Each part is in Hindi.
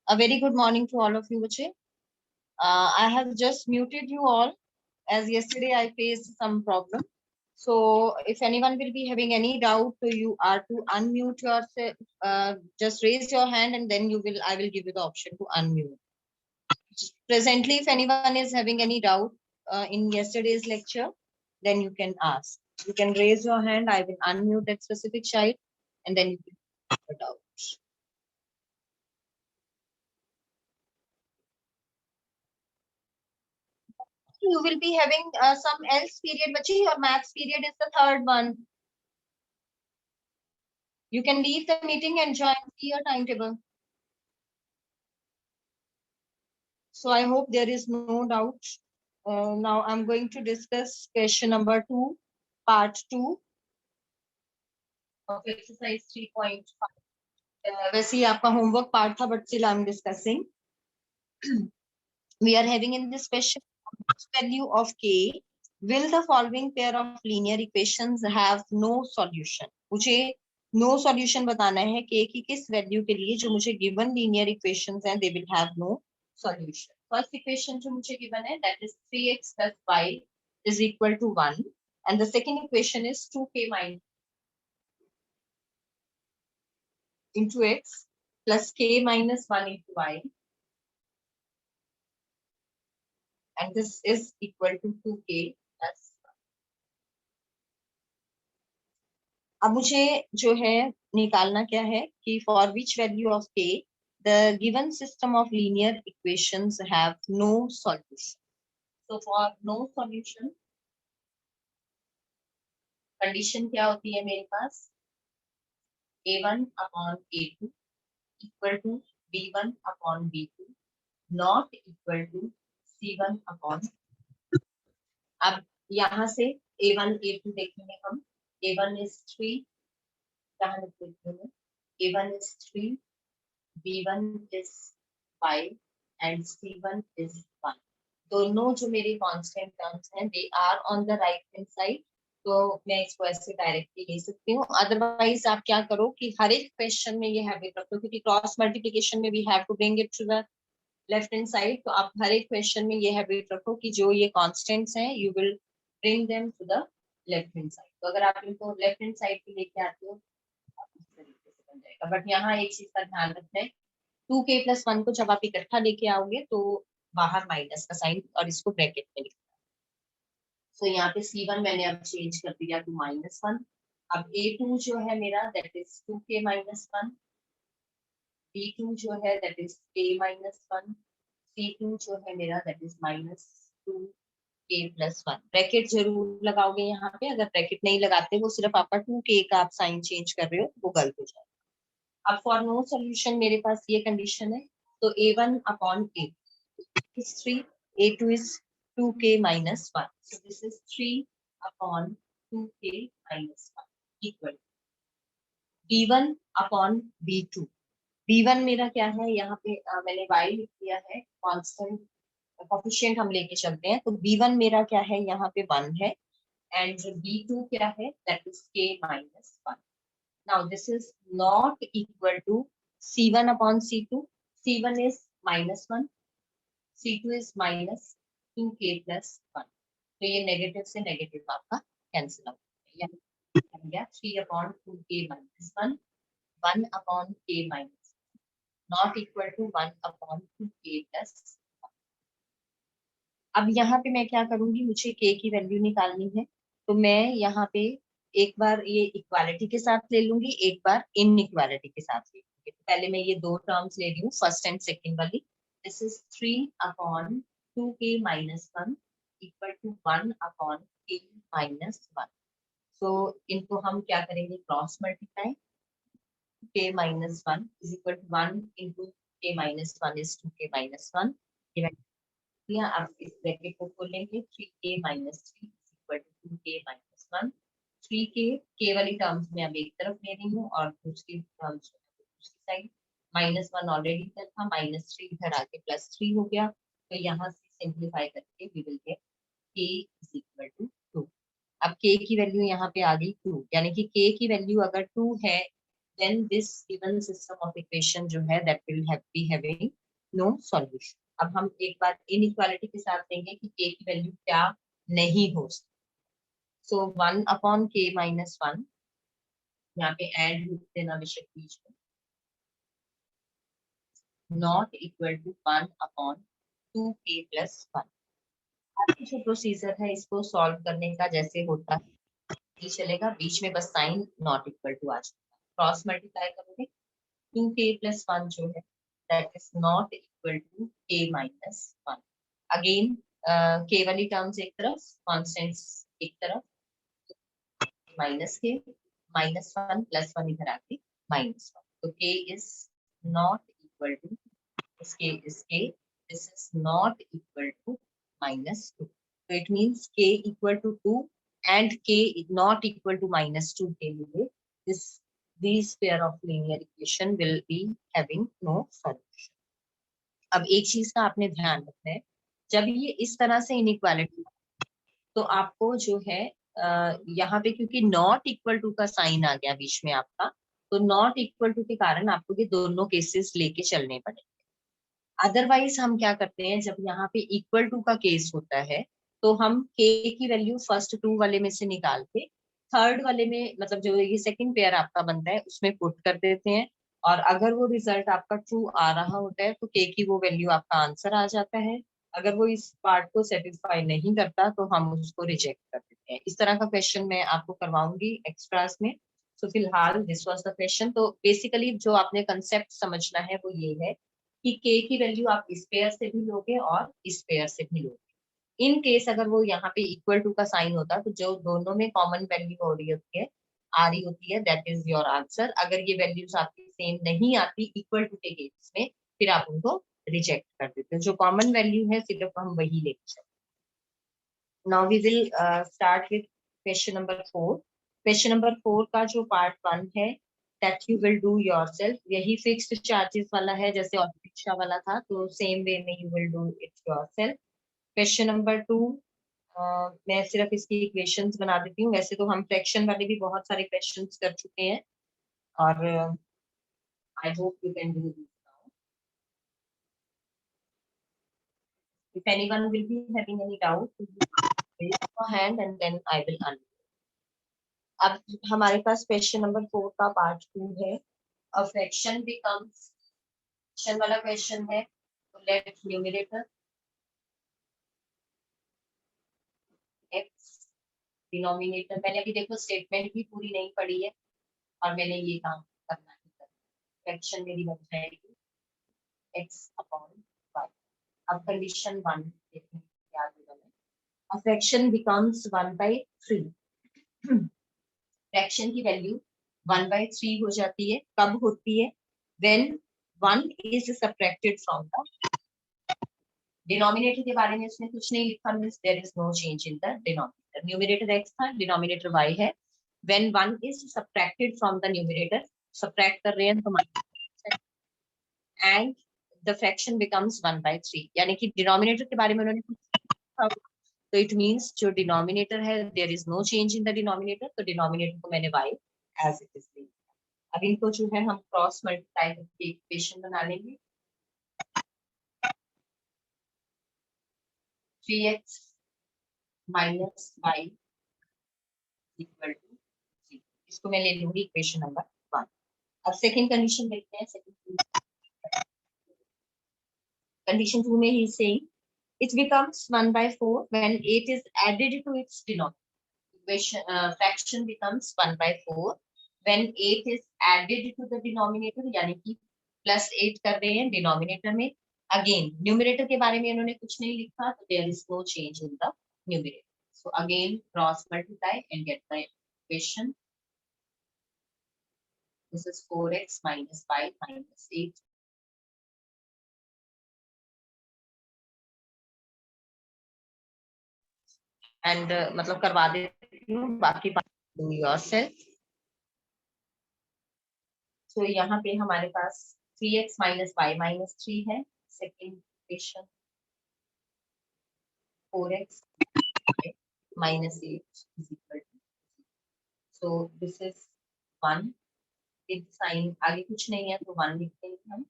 A very good morning to all of you, Bache. I have just muted you all as yesterday I faced some problem. So if anyone will be having any doubt, so you are to unmute yourself. Just raise your hand and then I will give you the option to unmute. Presently, if anyone is having any doubt in yesterday's lecture, then you can ask. You can raise your hand. I will unmute that specific child and then you can ask the doubt. You will be having some else period, but your maths period is the third one. You can leave the meeting and join your timetable. So I hope there is no doubt. Now I'm going to discuss question number 2, part 2 of exercise 3.5. वैसे ही आपका homework part था, but still I'm discussing. We are having in this question value of k. Will the following pair of linear equations have no solution? मुझे no solution बताना है k की किस वैल्यू के लिए जो मुझे given linear equations हैं, they will have no solution. First equation जो मुझे given है, that is 3x plus y is equal to 1, and the second equation is 2k minus into x plus k minus 1 into y, and this is equal to 2k plus 1. अब मुझे जो है निकालना क्या है कि for which value of k the given system of linear equations have no solution. So for no solution condition क्या होती है मेरे पास, a1 upon a2 equal to b1 upon b2 not equal to c1 upon. अब यहाँ से a1 a2 देखेंगे हम. a1 is 3, यहाँ लिख देते हैं a1 is 3, b1 is 5 and c1 is 1. दोनों जो मेरे कांस्टेंट टर्म्स हैं they are on the right hand side, तो मैं इसको ऐसे डायरेक्टली ले सकती हूँ. अदरवाइज आप क्या करो कि हर एक क्वेश्चन में ये हैबिट रखो, क्योंकि क्रॉस मल्टीप्लिकेशन में we have to bring it to the left hand side. तो आप हर एक क्वेश्चन में ये हैबिट रखो कि जो ये कांस्टेंट्स हैं you will bring them to the left hand side. तो अगर आप इनको लेफ्ट हैंड साइड पे लेके आते हो इस तरीके से बन जाएगा. बट यहाँ एक चीज का ध्यान रखना है, 2k plus 1 को जब आप इकट्ठा लेके आओगे तो बाहर माइनस का साइन और इसको ब्रैकेट में लिखना है. सो यहाँ पे c1 मैंने अब चेंज कर दिया टू -1. अब a2 जो है मेरा that is 2k minus 1, b2 जो है that is k minus 1, c2 जो है मेरा that is -2k plus 1. Bracket जरूर लगाओगे यहाँ पे. अगर ब्रैकेट नहीं लगाते वो सिर्फ आपका 2k का आप साइन चेंज कर रहे हो वो गलत हो जाएगा. अब फॉर नो सोल्यूशन मेरे पास ये कंडीशन है, तो a1 upon a is 3, a2 is 2k minus 1. So this is 3 upon 2k minus 1 equal b1 upon b2. b1 मेरा क्या है, यहाँ पे मैंने y लिख दिया है, कांस्टेंट कोफिशिएंट हम लेके चलते हैं. तो b1 मेरा क्या है, यहाँ पे 1 है, एंड b2 क्या है, that is k minus 1. Now this is not equal to c1 upon c2. c1 is -1, c2 is minus 2k plus 1. तो ये नेगेटिव से नेगेटिव आपका कैंसिल आउट हो गया. 3 upon 2k minus 1, 1 upon k minus not equal to 1 upon 2k plus 1. अब यहाँ पे मैं क्या करूंगी, मुझे k की वैल्यू निकालनी है, तो मैं यहाँ पे एक बार ये इक्वालिटी के साथ ले लूंगी, एक बार इनइक्वालिटी के साथ ले लूंगी. तो पहले मैं ये दो टर्म्स ले रही हूँ, फर्स्ट एंड सेकंड वाली. This is 3 upon 2k minus 1 equal to 1 upon k minus 1. सो इनको हम क्या करेंगे, cross multiply. k minus 1 is equal to 1 into k minus 1 is 2k minus 1. अब इस ब्रैकेट को खोलेंगे, 3k minus 3 is equal to 2k minus 1. 3k वाली टर्म्स में अब एक तरफ ले रही हूँ और दूसरी टर्म्स दूसरी साइड. -1 ऑलरेडी इधर था, -3 इधर आके +3 हो गया. तो यहाँ से सिंप्लीफाई करके we will get k is equal to 2. अब k की वैल्यू यहाँ पे आ गई 2, यानी कि k की वैल्यू अगर 2 है then this given system of equation जो है that will have be having no solution. अब हम एक बार inequality के साथ देंगे कि k की वैल्यू क्या नहीं हो सकती. So 1 upon k minus 1, यहाँ पे एड लिख देना बेशक बीच में, not equal to 1 upon 2k plus 1. बाकी जो प्रोसीजर है इसको सॉल्व करने का जैसे होता है ये चलेगा, बीच में बस साइन नॉट इक्वल टू आ जाएगा. क्रॉस मल्टीप्लाई करोगे 2k प्लस 1 जो है that is not equal to k minus 1. Again k वाली टर्म्स एक तरफ, कॉन्स्टेंट्स एक तरफ, -k -1 +1 इधर आके -1. तो k is not equal to, this k is k, this is not equal to -2. So it means k equal to 2 and k is not equal to -2 के लिए these pair of linear equation will be having no solution. अब एक चीज का आपने ध्यान रखना है, जब ये इस तरह से इनइक्वालिटी तो आपको जो है यहाँ पे क्योंकि नॉट इक्वल टू का साइन आ गया बीच में आपका, तो नॉट इक्वल टू के कारण आपको ये दोनों केसेस लेके चलने पड़ेंगे. अदरवाइज हम क्या करते हैं, जब यहाँ पे इक्वल टू का केस होता है तो हम k की वैल्यू फर्स्ट 2 वाले में से निकाल के थर्ड वाले में, मतलब जो ये सेकंड पेयर आपका बनता है उसमें पुट कर देते हैं, और अगर वो रिजल्ट आपका ट्रू आ रहा होता है तो k की वो वैल्यू आपका आंसर आ जाता है. अगर वो इस पार्ट को सेटिस्फाई नहीं करता तो हम उसको रिजेक्ट कर देते हैं. इस तरह का क्वेश्चन मैं आपको करवाऊंगी एक्स्ट्रास में. तो फिलहाल दिस वाज द क्वेश्चन. तो बेसिकली जो आपने कंसेप्ट समझना है वो ये है कि k की वैल्यू आप इस पेयर से भी लोगे और इस पेयर से भी लोगे. इन केस अगर वो यहाँ पे इक्वल टू का साइन होता तो जो दोनों में कॉमन वैल्यू हो रही होती है, आ रही होती है, दैट इज योर आंसर. अगर ये वैल्यूज आपकी सेम नहीं आती इक्वल टू के केस में, फिर आप उनको रिजेक्ट कर देते हो. जो कॉमन वैल्यू है सिर्फ हम वही लेके चलते. Now we will start with question number 4. Question number 4 का जो पार्ट 1 है that you will do yourself, यही फिक्स्ड चार्जेस वाला है जैसे ऑटो रिक्शा वाला था, तो सेम वे में you will do it yourself. Question number 2 मैं सिर्फ इसकी इक्वेशंस बना देती हूँ. वैसे तो हम फ्रैक्शन वाले भी बहुत सारे क्वेश्चंस कर चुके हैं और I hope you can do this now. If anyone will be having any doubt, raise your hand and then I will unmute. अब हमारे पास क्वेश्चन नंबर 4 का पार्ट 2 है. अ फ्रैक्शन बिकम्स, फ्रैक्शन वाला क्वेश्चन है, तो लेट न्यूमरेटर x, डिनोमिनेटर, मैंने अभी देखो स्टेटमेंट भी पूरी नहीं पढ़ी है और मैंने ये काम करना है. फ्रैक्शन मेरी बन जाएगी x अपॉन y. अब कंडीशन 1 देखिए क्या होगा. A fraction becomes 1/3. फ्रैक्शन की वैल्यू 1/3 हो जाती है. कब होती है? When 1 is subtracted from the denominator. के बारे में इसने कुछ नहीं लिखा, means there is no change in the denominator. Numerator x था, डिनोमिनेटर y है. When 1 is subtracted from the numerator, subtract कर रहे हैं तो एंड द फ्रैक्शन बिकम्स 1/3, यानी कि डिनोमिनेटर के बारे में उन्होंने कुछ लिखा, तो इट मींस जो डिनोमिनेटर है there is no change in the denominator, तो डिनोमिनेटर को मैंने y एज इट इज लिखा. अब इनको जो है हम क्रॉस मल्टीप्लाई करके इक्वेशन बना लेंगे. 3x minus y equal to 3. इसको मैं ले लूंगी इक्वेशन नंबर 1. अब सेकंड कंडीशन देखते हैं. कंडीशन 2 में ही same, it becomes 1/4 when 8 is added to its denominator. Fraction becomes 1/4 when 8 is added to the denominator, यानी कि +8 कर रहे हैं डिनोमिनेटर में. अगेन न्यूमरेटर के बारे में इन्होंने कुछ नहीं लिखा, तो there is no change in the numerator. So again cross multiply and get the equation. This is 4x minus 5 minus 8. And मतलब करवा देती हूँ, बाकी डू योरसेल्फ. तो यहाँ पे हमारे पास 3x minus y minus 3 है. Second equation 4x minus 8 is equal to 0. So this is 1 with sign, आगे कुछ नहीं है तो 1 लिख देंगे हम।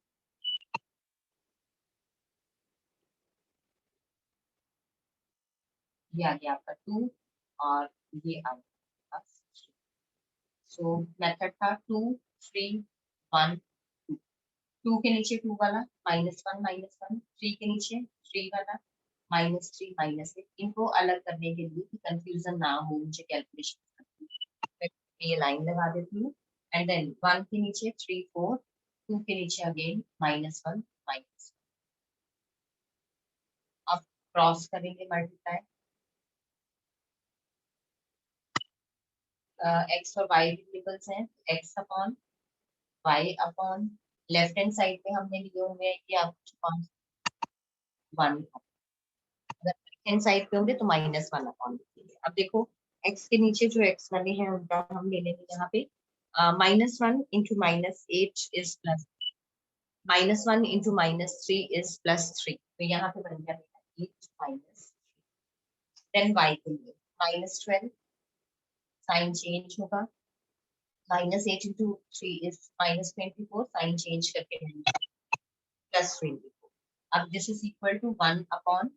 ये आ गया आपका 2 और ये आ गया। सो मेथड था 2 3 1 2। 2 के नीचे 2 वाला -1 -1, 3 के नीचे 3 वाला -3 -1। इनको अलग करने के लिए कि कंफ्यूजन ना हो मुझे कैलकुलेशन, ये लाइन लगा देती हूँ। एंड देन 1 के नीचे 3 4, 2 के नीचे अगेन -1 -1। अब क्रॉस करेंगे मल्टीप्लाई, एक्स और वाई वेरिएबल्स हैं, X upon Y upon left hand side पे हमने लिए हुए हैं कि आप 1, अगर राइट हैंड साइड पे होंगे तो -1 अपॉन लिखेंगे। अब देखो एक्स के नीचे जो एक्स वाले हैं उनका हम ले लेंगे यहाँ पे -1 into -8 is plus, -1 into -3 is +3, तो यहाँ पे बन गया 8 माइनस। देन वाई के लिए -12 साइन चेंज होगा, -8 इंटू 3 इज -24, साइन चेंज करके +24। अब this is equal to 1 upon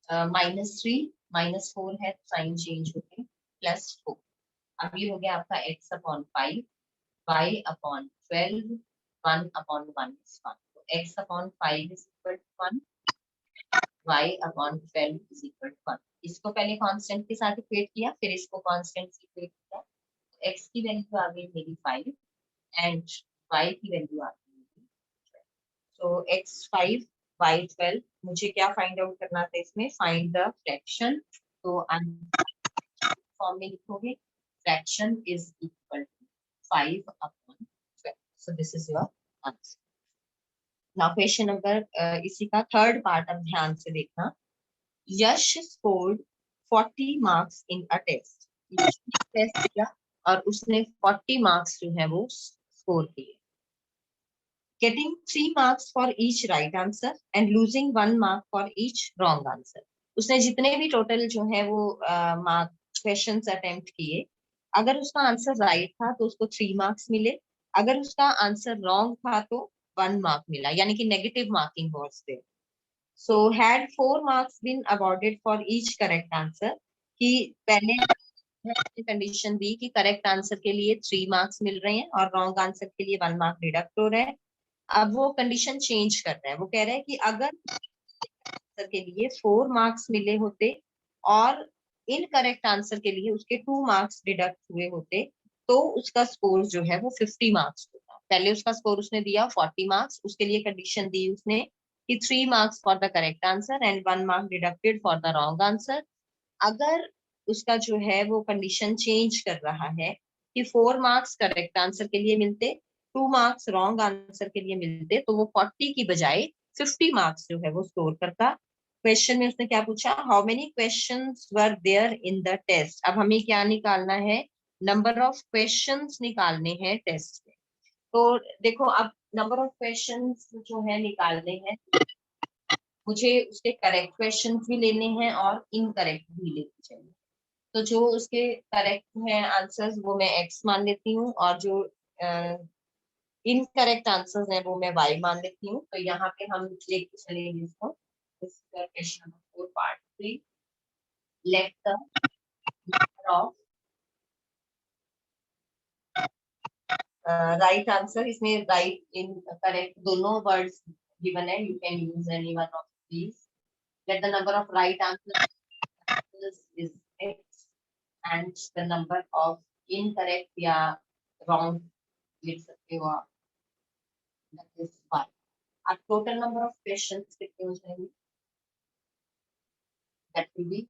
-3 -4 है साइन चेंज होके +4। अब ये हो गया आपका x upon 5, y upon 12, 1 upon 1 is 1। तो x upon 5 is equal to 1, y upon 12 is equal to 1। इसको पहले कांस्टेंट के साथ इक्वेट किया, फिर इसको कांस्टेंट से इक्वेट किया। x की वैल्यू आ गई मेरी 5 एंड y की वैल्यू आ गई मेरी 12। तो x5 y12, मुझे क्या फाइंड आउट करना था इसमें, फाइंड द फ्रैक्शन। तो फॉर्म में लिखोगे fraction is equal to 5 upon 12। So this is your answer. Now question number इसी का थर्ड पार्ट अब ध्यान से देखना। Yash scored 40 marks in a test. Test किया और उसने 40 मार्क्स जो है वो स्कोर किए, getting 3 marks for each right answer and losing 1 mark for each wrong answer। उसने जितने भी टोटल जो है वो मार्क क्वेश्चंस अटेम्प्ट किए, अगर उसका आंसर राइट था तो उसको 3 मार्क्स मिले, अगर उसका आंसर रॉन्ग था तो 1 मार्क मिला, यानी कि negative marking was there. So had 4 marks been awarded for each correct answer, कि पहले कंडीशन दी कि करेक्ट आंसर के लिए 3 मार्क्स मिल रहे हैं और रॉन्ग आंसर के लिए 1 मार्क डिडक्ट हो रहा है। अब वो कंडीशन चेंज कर रहा है, वो कह रहा है कि अगर आंसर के लिए 4 मार्क्स मिले होते और इनकरेक्ट आंसर के लिए उसके 2 मार्क्स डिडक्ट हुए होते तो उसका स्कोर जो है वो 50 मार्क्स होता। पहले उसका स्कोर उसने दिया 40 मार्क्स, उसके लिए कंडीशन दी उसने कि 3 marks for the correct answer and 1 mark deducted for the wrong answer. अगर उसका जो है वो कंडीशन चेंज कर रहा है कि 4 मार्क्स करेक्ट आंसर के लिए मिलते, 2 मार्क्स रॉन्ग आंसर के लिए मिलते, तो वो 40 की बजाय 50 मार्क्स जो है वो स्कोर करता। क्वेश्चन में उसने क्या पूछा, how many questions were there in the test. अब हमें क्या निकालना है, नंबर ऑफ क्वेश्चंस निकालने हैं टेस्ट में। तो देखो अब नंबर ऑफ क्वेश्चंस जो है निकालने हैं, मुझे उसके करेक्ट क्वेश्चंस भी लेने हैं और इनकरेक्ट भी लेने चाहिए। तो जो उसके करेक्ट हैं आंसर्स वो मैं x मान लेती हूँ और जो इनकरेक्ट आंसर्स हैं वो मैं y मान लेती हूँ। तो यहाँ पे हम लेके चलेंगे इसको, question number 4 part 3। Let the number of right answer, इसमें राइट इन करेक्ट दोनों वर्ड्स गिवन है, you can use any one of these. Let the number of right answers is x and the number of incorrect या रॉन्ग लिख सकते हो आप, that is y। अब टोटल नंबर ऑफ क्वेश्चंस कितने हो जाएंगे, that will be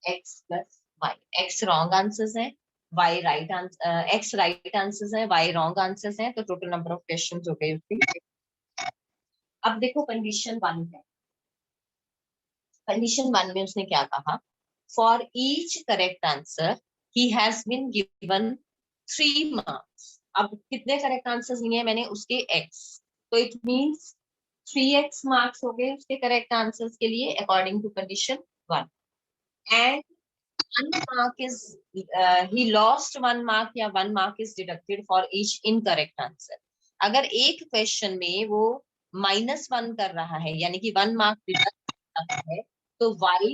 x plus y। x wrong answers है, y right answer, x right answers है, y रॉन्ग आंसर्स है, तो टोटल नंबर ऑफ क्वेश्चंस हो गए उसके। अब देखो कंडीशन 1 है, कंडीशन 1 में उसने क्या कहा, for each correct answer he has been given 3 marks. अब कितने करेक्ट आंसर्स लिए हैं मैंने, उसके x, तो इट मींस 3x मार्क्स हो गए उसके करेक्ट आंसर्स के लिए according to condition 1। And 1 mark is he lost 1 mark या 1 mark is deducted for each incorrect answer. अगर एक क्वेश्चन में वो -1 कर रहा है यानी कि 1 मार्क डिडक्ट कर रहा है तो y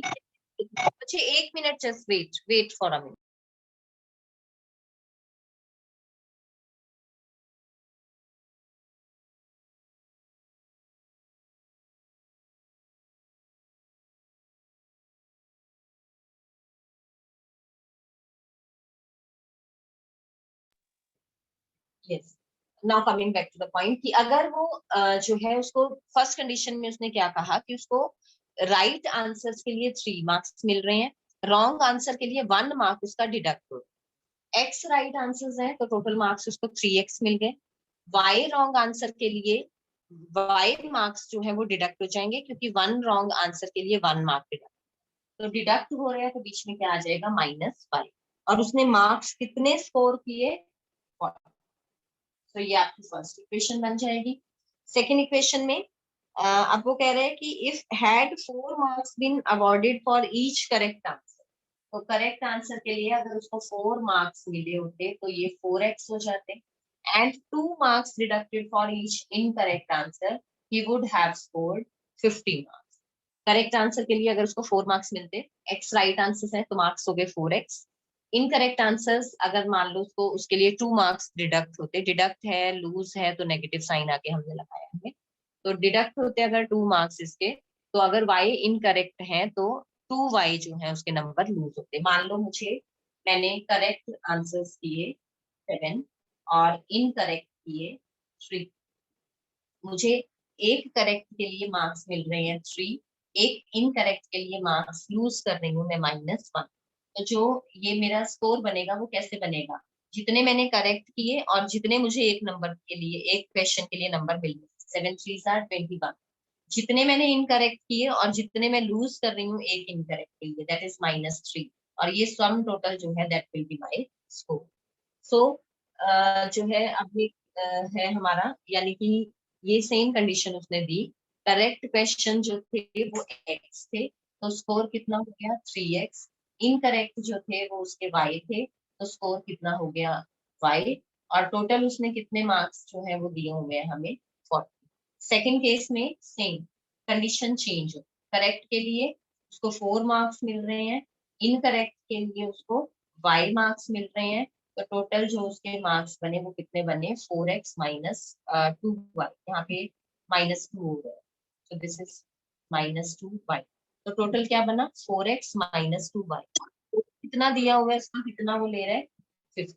बच्चे 1 minute just wait for a minute. Yes, now coming back to the point कि अगर वो जो है उसको फर्स्ट कंडीशन में उसने क्या कहा कि उसको राइट आंसर्स के लिए 3 मार्क्स मिल रहे हैं, रॉन्ग आंसर के लिए 1 मार्क उसका डिडक्ट हो. एक्स राइट आंसर्स हैं तो टोटल मार्क्स उसको 3x मिल गए. वाई रॉन्ग आंसर के लिए y मार्क्स जो है वो डिडक्ट हो जाएंगे क्योंकि 1 रॉन्ग आंसर के लिए 1 मार्क डिडक्ट. तो डिडक्ट हो रहा है तो बीच में क्या आ जाएगा -y. और उसने मार्क्स कितने स्कोर किए? तो ये आपकी फर्स्ट इक्वेशन बन जाएगी. सेकेंड इक्वेशन में अब वो कह रहे हैं कि if had 4 marks been awarded for each correct answer. तो करेक्ट आंसर के लिए अगर उसको 4 मार्क्स मिले होते तो ये 4x हो जाते. And 2 marks deducted for each incorrect answer he would have scored 50 marks. Correct answer के लिए अगर उसको 4 मार्क्स मिलते, x राइट आंसर है तो मार्क्स हो गए 4x. इनकरेक्ट आंसर्स अगर मान लो उसको उसके लिए 2 मार्क्स डिडक्ट होते, डिडक्ट है लूज है तो नेगेटिव साइन आके हमने लगाया है, तो डिडक्ट होते अगर 2 मार्क्स इसके, तो अगर y इनकरेक्ट है तो 2y जो है उसके नंबर लूज होते. मान लो मैंने करेक्ट आंसर्स किए 7 और इनकरेक्ट किए 3. मुझे एक करेक्ट के लिए मार्क्स मिल रहे हैं 3, एक इनकरेक्ट के लिए मार्क्स लूज कर रही हूँ मैं -1. तो जो ये मेरा स्कोर बनेगा वो कैसे बनेगा? जितने मैंने करेक्ट किए और जितने मुझे एक नंबर के लिए एक क्वेश्चन के लिए नंबर मिल गए, 7 3 आर 21. जितने मैंने इनकरेक्ट किए और जितने मैं लूज कर रही हूँ एक इनकरेक्ट के लिए, दैट इज -3. और ये सम टोटल जो है that will be my score. So जो है अब ये है हमारा, यानी कि ये सेम कंडीशन उसने दी. करेक्ट क्वेश्चन जो थे वो x थे तो स्कोर कितना हो गया 3x. इनकरेक्ट जो थे वो उसके y थे तो स्कोर कितना हो गया y. और टोटल उसने कितने मार्क्स जो है वो दिए हुए हैं हमें 40. सेकेंड केस में सेम कंडीशन चेंज हो. करेक्ट के लिए उसको 4 मार्क्स मिल रहे हैं, इनकरेक्ट के लिए उसको y मार्क्स मिल रहे हैं. तो टोटल जो उसके मार्क्स बने वो कितने बने 4x - 2y. यहाँ पे -2 हो रहा है तो दिस इज -2y. तो टोटल क्या बना 4x - 2y. तो कितना दिया हुआ है इसका, कितना वो ले रहा है 50.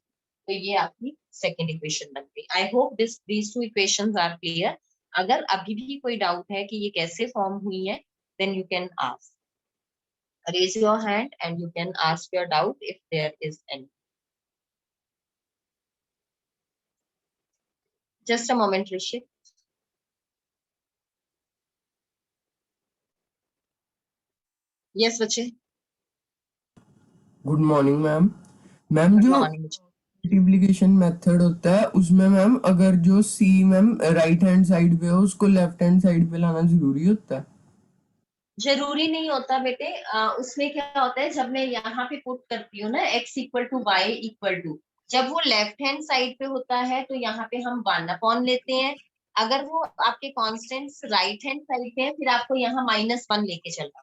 तो ये आपकी सेकेंड इक्वेशन बन गई. I hope these 2 equations are clear. अगर अभी भी कोई डाउट है कि ये कैसे फॉर्म हुई है then you can ask. Raise your hand and you can ask your doubt if there is any. Just a moment, Rishi. Yes, बच्चे. Good morning ma'am. Ma'am Good जो morning, बच्चे. मल्टीप्लिकेशन मेथड होता है उसमें मैम अगर जो सी मैम राइट हैंड साइड पे हो उसको लेफ्ट हैंड साइड पे लाना जरूरी होता है? जरूरी नहीं होता बेटे. उसमें क्या होता है जब मैं यहाँ पे पुट करती हूँ ना x = y = जब वो लेफ्ट हैंड साइड पे होता है तो यहाँ पे हम 1 लेते हैं. अगर वो आपके कॉन्स्टेंट्स राइट हैंड साइड पे है फिर आपको यहाँ -1 लेके चलना.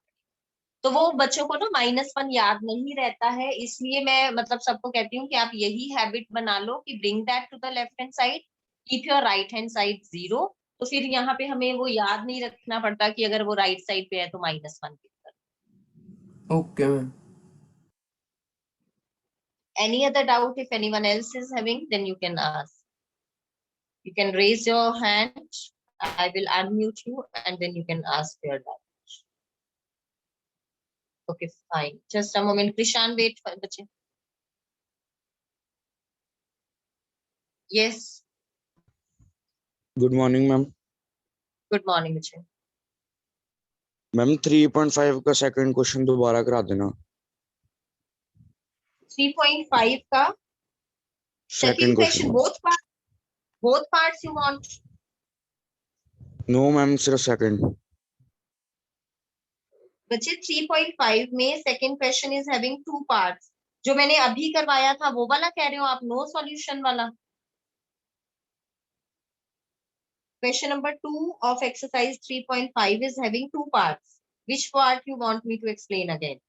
तो वो बच्चों को ना -1 याद नहीं रहता है, इसलिए मैं मतलब सबको कहती हूँ कि आप यही हैबिट बना लो कि bring that to the left hand side, keep your right hand side 0. तो फिर यहाँ पे हमें वो याद नहीं रखना पड़ता कि अगर वो राइट साइड पे है तो -1. Okay ma'am. Any other doubt if anyone else is having, then you can ask. You can raise your hand. I will unmute you and then you can ask your doubt. Okay, fine. Just a moment. Krishan, wait for the. Yes. Good morning ma'am. Good morning, बच्चे. मैम 3.5 का सेकंड क्वेश्चन दोबारा करा देना. 3.5 का second question. Both parts you want? No ma'am, सिर्फ सेकंड. बच्चे 3.5 में second question is having 2 parts. जो मैंने अभी करवाया था वो वाला कह रहे हो आप, नो सॉल्यूशन वाला? Question number 2 of exercise 3.5 is having 2 parts. Which part you want me to explain again?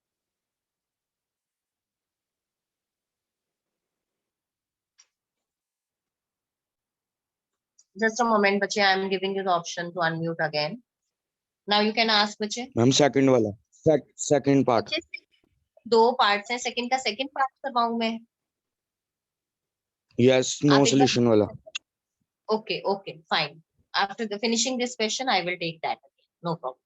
Just a moment, bache. I am giving you the option to unmute again. Now you can ask, bache. Ma'am second वाला, सेकंड पार्ट। बच्चे 2 पार्ट्स हैं, सेकंड का सेकंड पार्ट करवाऊं मैं? यस, नो आप एक बार सॉल्यूशन वाला। okay, okay, fine. After the finishing this question, I will take that again. No problem.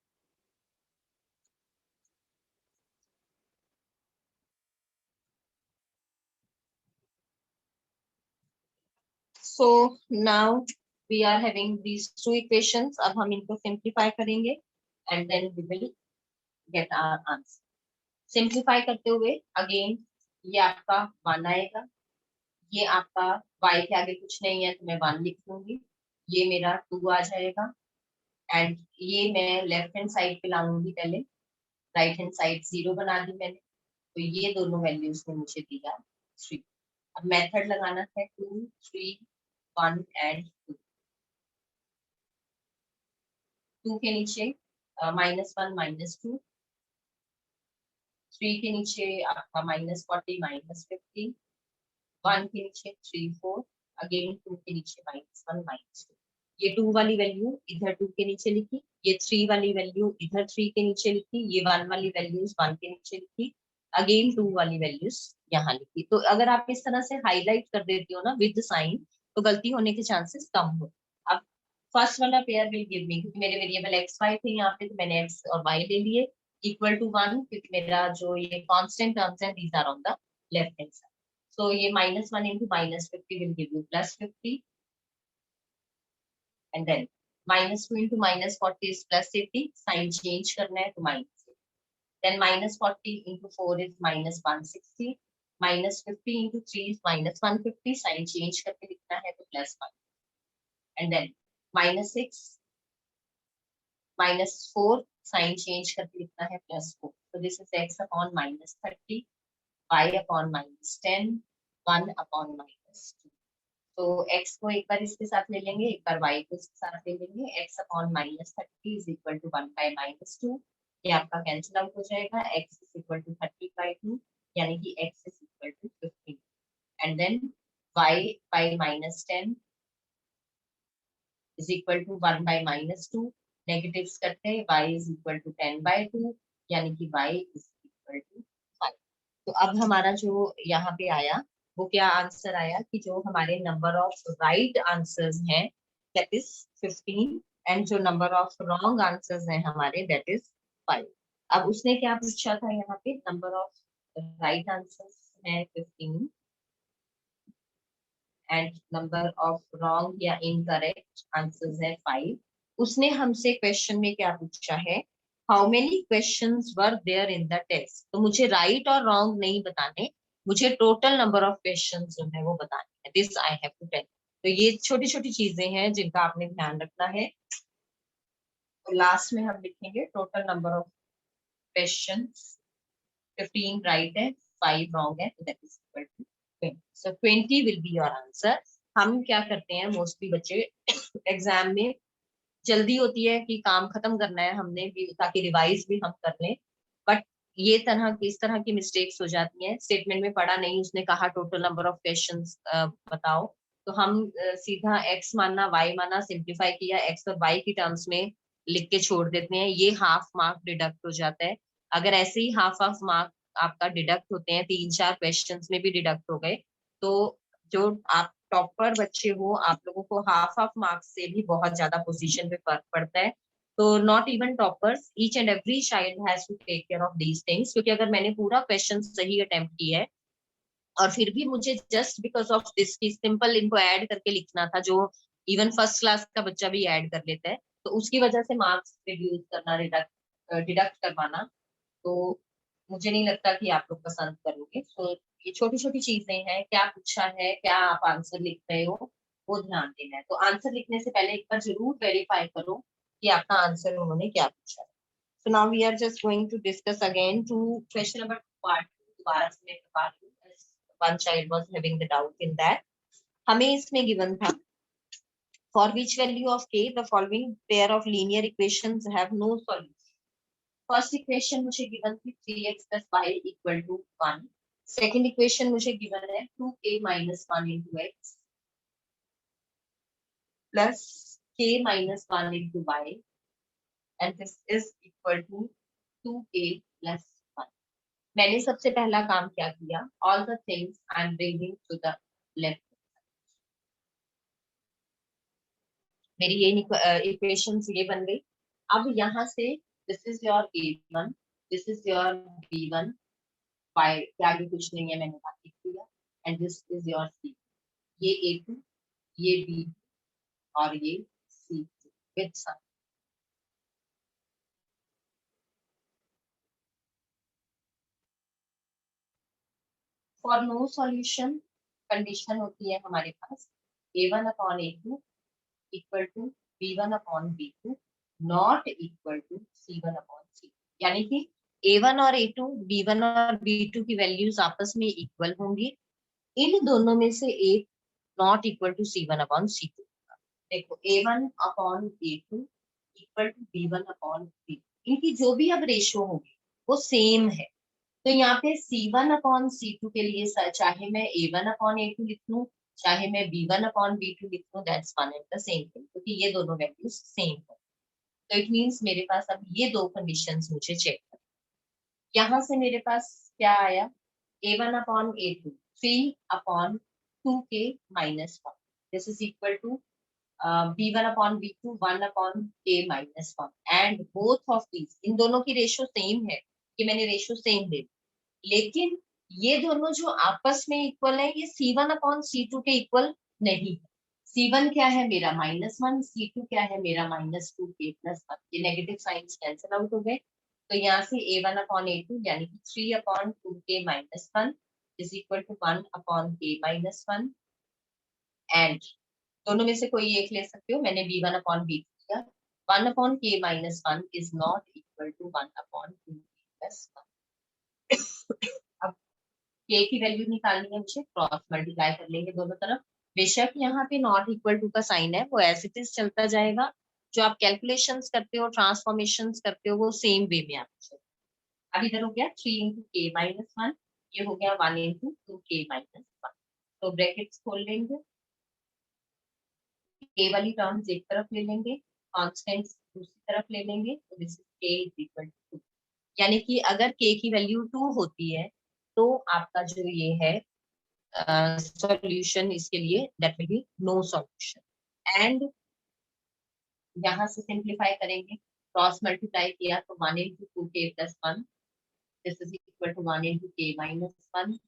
So now we are having these 2 equations. अब हम इनको simplify करेंगे and then we will get our answer. Simplify करते हुए अगेन ये आपका 1 आएगा, ये आपका y के आगे कुछ नहीं है तो मैं 1 लिख दूंगी, ये मेरा 2 आ जाएगा एंड ये मैं लेफ्ट हैंड साइड पे लाऊंगी, पहले राइट हैंड साइड 0 बना दी मैंने, तो ये दोनों वैल्यूज ने मुझे दिया 3। अब मेथड लगाना है 2, 3, 1 एंड 2। 2 के नीचे -1 -2, 3 के नीचे आपका -40 -50, 1 के नीचे 3, 4, अगेन 2 के नीचे -1 -2। ये 2 वाली वैल्यू इधर 2 के नीचे लिखी, ये 3 वाली वैल्यू इधर 3 के नीचे लिखी, ये 1 वाली वैल्यूज 1 के नीचे लिखी, अगेन 2 वाली वैल्यूज यहाँ लिखी। तो अगर आप इस तरह से हाईलाइट कर देती हो ना विद साइन, तो गलती होने के चांसेस कम हो। अब फर्स्ट वाला पेयर विल गिव मी, क्योंकि मेरे वेरिएबल x y थे यहाँ पे तो मैंने x और y ले लिए, इक्वल टू 1, क्योंकि मेरा जो ये कांस्टेंट टर्म्स हैं these are on the left hand side. So ये -1 into -50 will give you +50, and then -2 into -40 is +80, sign change करना है तो -8, then -40 into 4 is -160, -50 into 3 is -150, sign change करके लिखना है तो +1, and then -6 -4, sign change करके लिखना है +4, so this is x upon -30, y upon -10, 1 upon -2। तो x को एक बार इसके साथ ले लेंगे, एक बार y को इसके साथ ले लेंगे, x upon -30 is equal to 1 by -2, ये आपका कैंसिल आउट हो जाएगा, x is equal to 30 by 2, यानी कि x is equal to 15, and then y by -10 is equal to 1 by -2, negatives करते हैं, y is equal to 10 by 2, यानी कि y इज इक्वल टू 5। तो अब हमारा जो यहाँ पे आया वो क्या आंसर आया कि जो हमारे नंबर ऑफ राइट आंसर्स हैं दैट इज 15, एंड जो नंबर ऑफ रॉन्ग आंसर्स हैं हमारे दैट इज 5। अब उसने क्या पूछा था यहाँ पे, नंबर ऑफ राइट आंसर्स है 15 एंड नंबर ऑफ रॉन्ग या इनकरेक्ट आंसर्स है 5। उसने हमसे क्वेश्चन में क्या पूछा है, how many questions were there in the test. तो मुझे राइट और रॉन्ग नहीं बताने, मुझे टोटल नंबर ऑफ क्वेश्चंस जो है वो बताने हैं, this I have to tell. तो ये छोटी छोटी चीजें हैं जिनका आपने ध्यान रखना है। तो लास्ट में हम लिखेंगे total number of questions 15 right है, 5 रॉन्ग है, तो that is equal to 20। So 20 will be your answer. हम क्या करते हैं मोस्टली बच्चे एग्जाम में जल्दी होती है कि काम खत्म करना है हमने भी, ताकि रिवाइज भी हम कर लें, बट ये इस तरह की मिस्टेक्स हो जाती हैं। स्टेटमेंट में पढ़ा नहीं, उसने कहा टोटल नंबर ऑफ क्वेश्चंस बताओ, तो हम सीधा x माना y माना, सिंप्लीफाई किया, x और y की टर्म्स में लिख के छोड़ देते हैं, ये हाफ मार्क डिडक्ट हो जाता है। अगर ऐसे ही हाफ मार्क आपका डिडक्ट होते हैं, 3-4 क्वेश्चंस में भी डिडक्ट हो गए, तो जो आप टॉपर बच्चे हो आप लोगों को हाफ मार्क्स से भी बहुत ज्यादा पोजीशन पे फर्क पड़ता है। तो not even toppers, each and every child has to take care of these things, क्योंकि अगर मैंने पूरा क्वेश्चन सही अटेम्प्ट किया है और फिर भी मुझे जस्ट बिकॉज ऑफ दिस की सिंपल इनको ऐड करके लिखना था, जो इवन फर्स्ट क्लास का बच्चा भी ऐड कर लेता है, तो उसकी वजह से मार्क्स रिड्यूस करना, डिडक्ट करवाना, तो मुझे नहीं लगता कि आप लोग पसंद करोगे। तो ये छोटी छोटी चीजें हैं, क्या पूछा है, क्या आप आंसर लिख रहे हो, वो ध्यान देना है। तो आंसर लिखने से पहले एक बार जरूर वेरीफाई करो कि आपका आंसर उन्होंने क्या पूछा है। So now we are just going to discuss again to question number part 2. दोबारा से मैं बता दूं, as one child was having the doubt in that. हमें इसमें given था for which value of k the following pair of linear equations have no solution. First equation मुझे given थी 3x plus y equal to 1. Second equation मुझे given है 2k minus 1 into x plus k minus 1 into y, and this is equal to 2k plus 1. मैंने सबसे पहला काम क्या किया, all the things I am bringing to the left. मेरी ये इक्वेशंस ये बन गई. अब यहाँ से this is your a1, this is your b1, y के आगे कुछ नहीं है, मैंने बाकी किया, and this is your c. ये a2, ये b और ये c with sum. For no solution condition होती है हमारे पास a1 upon a2 equal to b1 upon b2 not equal to c1 upon c. यानी कि a1 और a2, b1 और b2 की वैल्यूज आपस में इक्वल होंगी. इन दोनों में से एक not equal to c1 upon c2. देखो a1 upon a2 equal to b1 upon b2, इनकी जो भी अब रेशियो होगी वो सेम है. तो यहाँ पे c1 अपॉन c2 के लिए चाहे मैं a1 अपॉन a2 लिख लूं, चाहे मैं b1 अपॉन b2 लिख लूं, that's one and the same thing, क्योंकि ये दोनों वैल्यूज सेम है. तो इट मींस मेरे पास अब ये दो कंडीशंस मुझे चेक करनी. यहाँ से मेरे पास क्या आया, a1 upon a2 3 upon 2k minus 1. This is equal to b1 upon b2 1 upon k minus 1. And both of these, इन दोनों की रेशियो सेम है, कि मैंने रेशियो सेम दे दी, लेकिन ये दोनों जो आपस में इक्वल है ये c1 अपॉन c2 के इक्वल नहीं है. c1 क्या है मेरा -1, c2 क्या है मेरा -2k plus 1. ये नेगेटिव साइंस कैंसिल आउट हो गए. तो यहाँ से a1 अपॉन a2 यानी कि 3 upon 2k minus 1 is equal to 1 upon k minus 1. And दोनों में से कोई एक ले सकते हो, मैंने b1 अपॉन b2 किया. 1 upon k minus 1 is not equal to 1 upon 2k plus 1. अब k की वैल्यू निकालनी है मुझे, क्रॉस मल्टीप्लाई कर लेंगे दोनों तरफ. बेशक यहाँ पे नॉट इक्वल टू का साइन है, वो एज इट इज चलता जाएगा. जो आप कैलकुलेशंस करते हो, ट्रांसफॉर्मेशंस करते हो, वो सेम वे में आना चाहिए. अब इधर हो गया 3 इंटू k माइनस 1, ये हो गया 1 इंटू 2k माइनस 1. तो ब्रैकेट्स खोल लेंगे, k वाली टर्म्स एक तरफ ले लेंगे, कॉन्स्टेंट्स दूसरी तरफ ले लेंगे. तो this is k is equal to 2. यानी कि अगर k की वैल्यू 2 होती है तो आपका जो ये है सॉल्यूशन इसके लिए that will be no solution. And यहाँ से सिंप्लीफाई करेंगे, क्रॉस मल्टीप्लाई किया तो 1 into 2k plus 1, this is equal to 1 into k minus 1,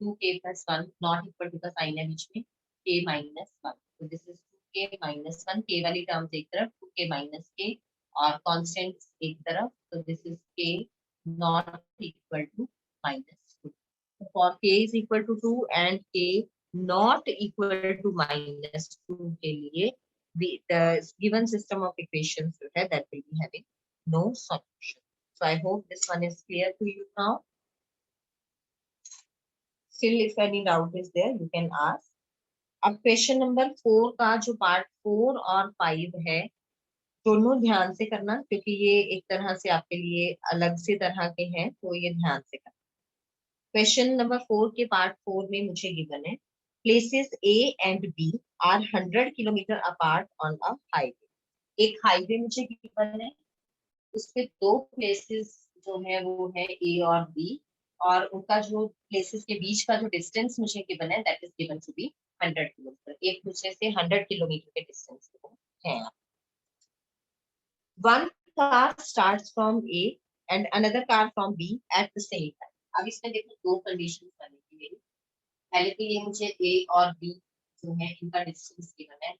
2k plus 1 not equal to का साइन है बीच में, k माइनस 1. तो this is 2k minus 1, k वाली टर्म्स एक तरफ, 2k माइनस k और कॉन्स्टेंट्स एक तरफ. तो this is k not equal to minus 2. For k is equal to 2 and k not equal to minus 2 के लिए the given system of equations जो है that will be having no solution. So I hope this one is clear to you now. Still if any doubt is there you can ask. अब क्वेश्चन नंबर 4 का जो पार्ट 4 और 5 है, दोनों ध्यान से करना, क्योंकि ये एक तरह से आपके लिए अलग से तरह के हैं, तो ये ध्यान से करना. क्वेश्चन नंबर 4 के पार्ट 4 में मुझे गिवन है places A and B are 100 kilometre apart on a highway. एक हाईवे मुझे गिवन है, उसके दो प्लेसेस जो है वो है A और B, और उनका जो प्लेसेस के बीच का जो डिस्टेंस मुझे गिवन है that is given to be 100 kilometre. एक दूसरे से 100 किलोमीटर के डिस्टेंस पे है. One car starts from A and another car from B at the same time. अब इसमें देखो दो कंडीशन करने की मेरी. पहले तो ये मुझे A और B जो है इनका डिस्टेंस गिवन है.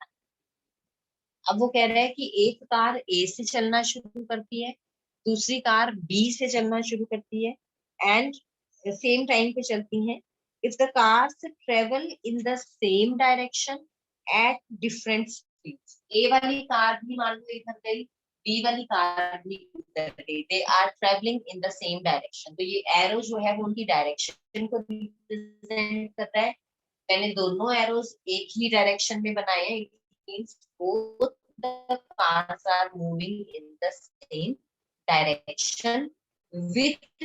अब वो कह रहा है कि एक कार A से चलना शुरू करती है, दूसरी कार B से चलना शुरू करती है एंड सेम टाइम पे चलती हैं. If the cars travel in the same direction at different speeds. A वाली कार भी मान लो इधर गई बी वाली कार भी उतर गई, they are travelling in the same direction. तो ये एरो जो है वो उनकी डायरेक्शन को रिप्रेजेंट कर रहा है। मैंने दोनों एरोज एक ही डायरेक्शन में बनाए हैं, it means both the cars are moving in the same direction with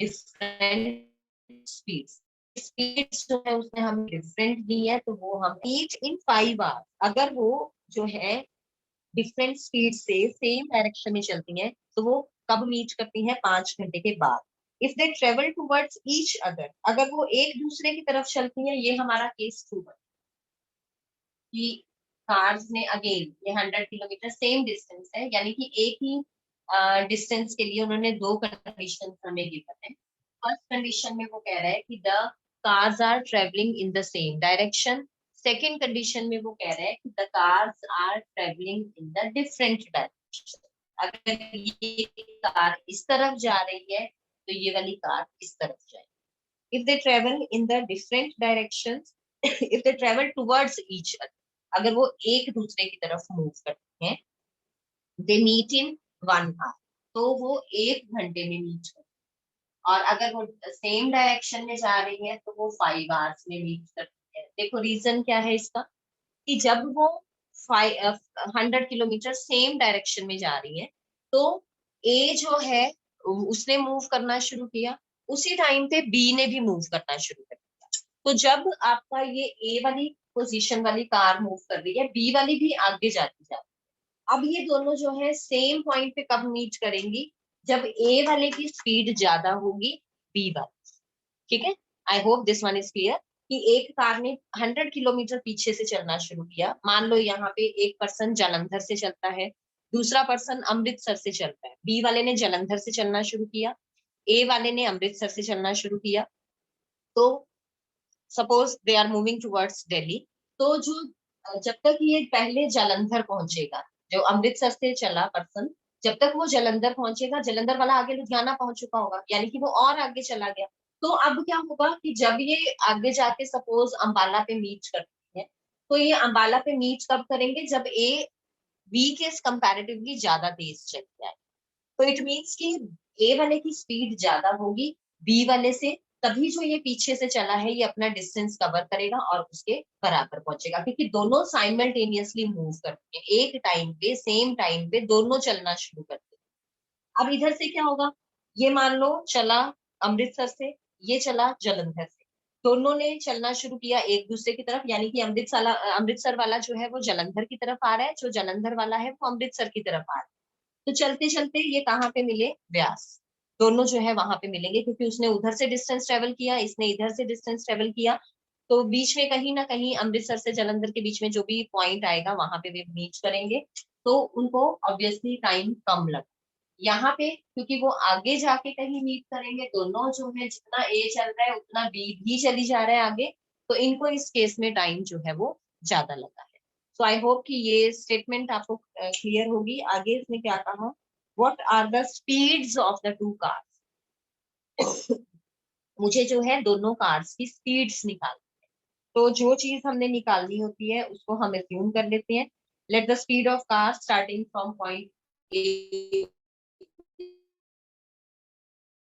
different speeds. Speeds जो है उसने हम डिफरेंट दी है, तो वो हम ईच इन 5 आवर्स, अगर वो जो है डिफरेंट स्पीड से सेम डायरेक्शन में चलती हैं तो वो कब मीट करती हैं? 5 घंटे के बाद। If they travel towards each other, अगर वो एक दूसरे की तरफ चलती हैं, ये हमारा केस 2 कि कार्स ने अगेन ये 100 किलोमीटर सेम डिस्टेंस है, यानी कि एक ही डिस्टेंस के लिए उन्होंने दो कंडीशन हमें गिवन है। फर्स्ट कंडीशन में वो कह रहा है कि the cars are travelling in the same direction. Second condition में वो कह रहे हैं कि the cars are travelling in the different direction. अगर ये कार इस तरफ जा रही है तो ये वाली कार इस तरफ जाएगी। If they travel in the different directions, if they travel towards each other, अगर वो एक दूसरे की तरफ मूव करते हैं, दे मीट इन 1 आवर, तो वो 1 घंटे में मीट करते हैं। और अगर वो सेम डायरेक्शन में जा रही है तो वो 5 आवर्स में मीट करती है। देखो रीजन क्या है इसका, कि जब वो 100 किलोमीटर सेम डायरेक्शन में जा रही है तो ए जो है उसने मूव करना शुरू किया, उसी टाइम पे बी ने भी मूव करना शुरू कर दिया। तो जब आपका ये ए वाली पोजीशन वाली कार मूव कर रही है, बी वाली भी आगे जाती जा रही है। अब ये दोनों जो है सेम पॉइंट पे कब मीट करेंगी? जब ए वाले की स्पीड ज्यादा होगी बी वाले। ठीक है, I hope this one is clear. कि एक कार ने 100 किलोमीटर पीछे से चलना शुरू किया। मान लो यहाँ पे एक पर्सन जालंधर से चलता है, दूसरा पर्सन अमृतसर से चलता है। बी वाले ने जालंधर से चलना शुरू किया, ए वाले ने अमृतसर से चलना शुरू किया। तो suppose they are moving towards Delhi, तो जो जब तक ये पहले जालंधर पहुंचेगा, जो अमृतसर से चला पर्सन, जब तक वो जालंधर पहुंचेगा, जालंधर वाला आगे लुधियाना पहुंच चुका होगा, यानी कि वो और आगे चला गया। तो अब क्या होगा कि जब ये आगे जाके सपोज अंबाला पे मीट करती है, तो ये अंबाला पे मीट कब करेंगे? जब ए बी के कंपैरेटिवली ज्यादा तेज चल जाए। तो इट मीन्स कि ए वाले की स्पीड ज्यादा होगी बी वाले से, तभी जो ये पीछे से चला है ये अपना डिस्टेंस कवर करेगा और उसके बराबर पहुंचेगा, क्योंकि दोनों साइमल्टेनियसली मूव करते हैं, एक टाइम पे सेम टाइम पे दोनों चलना शुरू करते हैं। अब इधर से क्या होगा, ये मान लो चला अमृतसर से, ये चला जालंधर से, दोनों ने चलना शुरू किया एक दूसरे की तरफ, यानी कि अमृतसर वाला जो है वो जालंधर की तरफ आ रहा है, जो जालंधर वाला है वो अमृतसर की तरफ आ रहा है। तो चलते चलते ये कहाँ पे मिले? व्यास। दोनों जो है वहां पे मिलेंगे, क्योंकि उसने उधर से डिस्टेंस ट्रेवल किया, इसने इधर से डिस्टेंस ट्रेवल किया। तो बीच में कहीं ना कहीं अमृतसर से जालंधर के बीच में जो भी पॉइंट आएगा वहां पे वे मीट करेंगे, तो उनको ऑब्वियसली टाइम कम लगा। यहाँ पे क्योंकि वो आगे जाके कहीं मीट करेंगे, दोनों जो है जितना ए चल रहा है उतना बी भी चली जा रहा है आगे, तो इनको इस केस में टाइम जो है वो ज्यादा लगा है। सो आई होप कि ये स्टेटमेंट आपको क्लियर होगी। आगे इसने क्या कहा, what are the speeds of the two cars. मुझे जो है दोनों कार्स की स्पीड्स निकालनी है। तो जो चीज हमने निकालनी होती है उसको हम एज्यूम कर लेते हैं। Let the speed of car starting from point A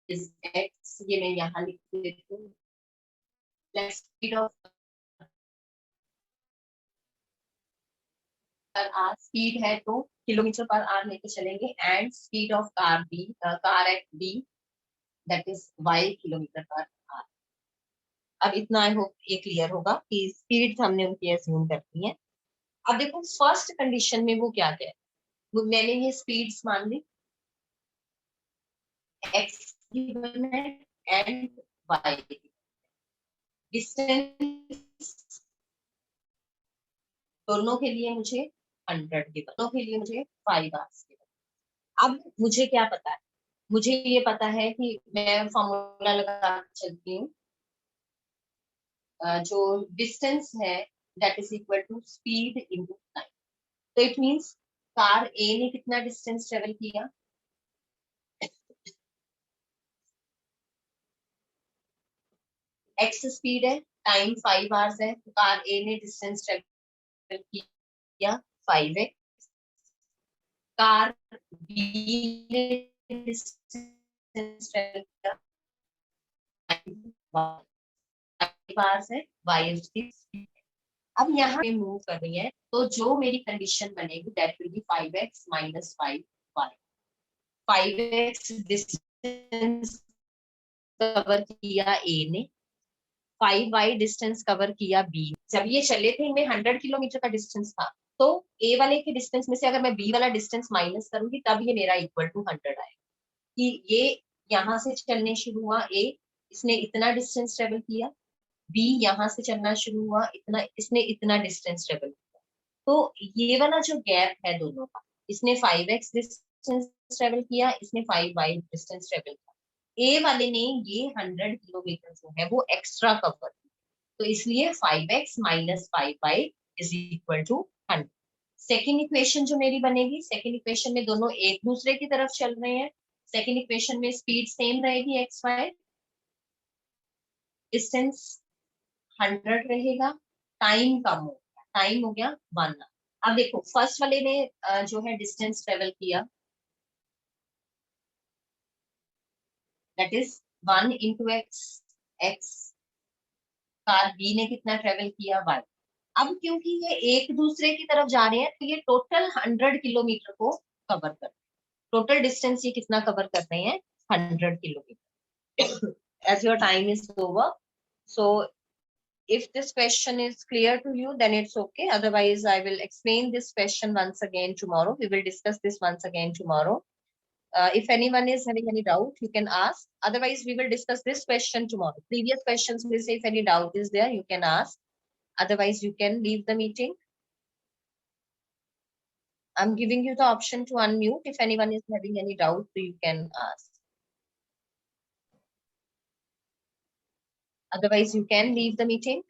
is X, ये मैं यहाँ लिख देती हूँ। Let speed of per hour, speed है तो किलोमीटर पर आर लेके चलेंगे, and speed of car B, car at B, that is Y kilometre per hour. अब इतना आई होप ये क्लियर होगा कि स्पीड हमने उनकी एज्यूम करती है। अब देखो फर्स्ट कंडीशन में वो क्या कह, मैंने ये स्पीड्स मान ली, एक्स गिवन है एंड वाई, डिस्टेंस दोनों के लिए मुझे 100 गिवन, दोनों के लिए मुझे 5 आवर्स गिवन। अब मुझे क्या पता है, मुझे ये पता है कि मैं फॉर्मूला लगा चलती हूँ, जो डिस्टेंस है that is equal to speed into time. तो इट मींस कार ए ने कितना डिस्टेंस ट्रेवल किया, एक्स स्पीड है, टाइम 5 आवर्स है, तो कार ए ने डिस्टेंस ट्रेवल किया 5x, कार बी ने डिस्टेंस ट्रेवल किया पास है, y उसकी स्पीड है। अब यहाँ पे मूव कर रही है, तो जो मेरी कंडीशन बनेगी that will B 5x minus 5y। 5x distance cover किया a ने, 5y डिस्टेंस कवर किया b। जब ये चले थे इनमें 100 किलोमीटर का डिस्टेंस था, तो a वाले के डिस्टेंस में से अगर मैं b वाला डिस्टेंस माइनस करूंगी तब ये मेरा इक्वल टू 100 आएगा। कि ये यहाँ से चलने शुरू हुआ a, इसने इतना डिस्टेंस ट्रेवल किया, b यहाँ से चलना शुरू हुआ, इतना, इसने इतना डिस्टेंस ट्रेवल किया। तो ये वाला जो गैप है दोनों का, इसने 5x डिस्टेंस ट्रेवल किया, इसने 5y डिस्टेंस ट्रेवल किया, ए वाले ने ये 100 किलोमीटर जो है वो एक्स्ट्रा कवर किया, तो इसलिए 5x minus 5y is equal to 100। Second equation जो मेरी बनेगी, सेकेंड इक्वेशन में दोनों एक दूसरे की तरफ चल रहे हैं, सेकेंड इक्वेशन में स्पीड सेम रहेगी xy, डिस्टेंस 100 रहेगा, टाइम कम हो गया, टाइम हो गया 1 आवर। अब देखो फर्स्ट वाले ने जो है डिस्टेंस ट्रेवल किया, that is 1 into x, car B ने कितना ट्रेवल किया y। अब क्योंकि ये एक दूसरे की तरफ जा रहे हैं, तो ये टोटल 100 किलोमीटर को कवर कर रहे हैं। टोटल डिस्टेंस ये कितना कवर कर रहे हैं, 100 kilometre. As your time is over, so if this question is clear to you, then it's okay. Otherwise, I will explain this question once again tomorrow. We will discuss this once again tomorrow. If anyone is having any doubt, you can ask. Otherwise, we will discuss this question tomorrow. Previous questions will say if any doubt is there, you can ask. Otherwise, you can leave the meeting. I'm giving you the option to unmute. If anyone is having any doubt, you can ask. Otherwise, you can leave the meeting.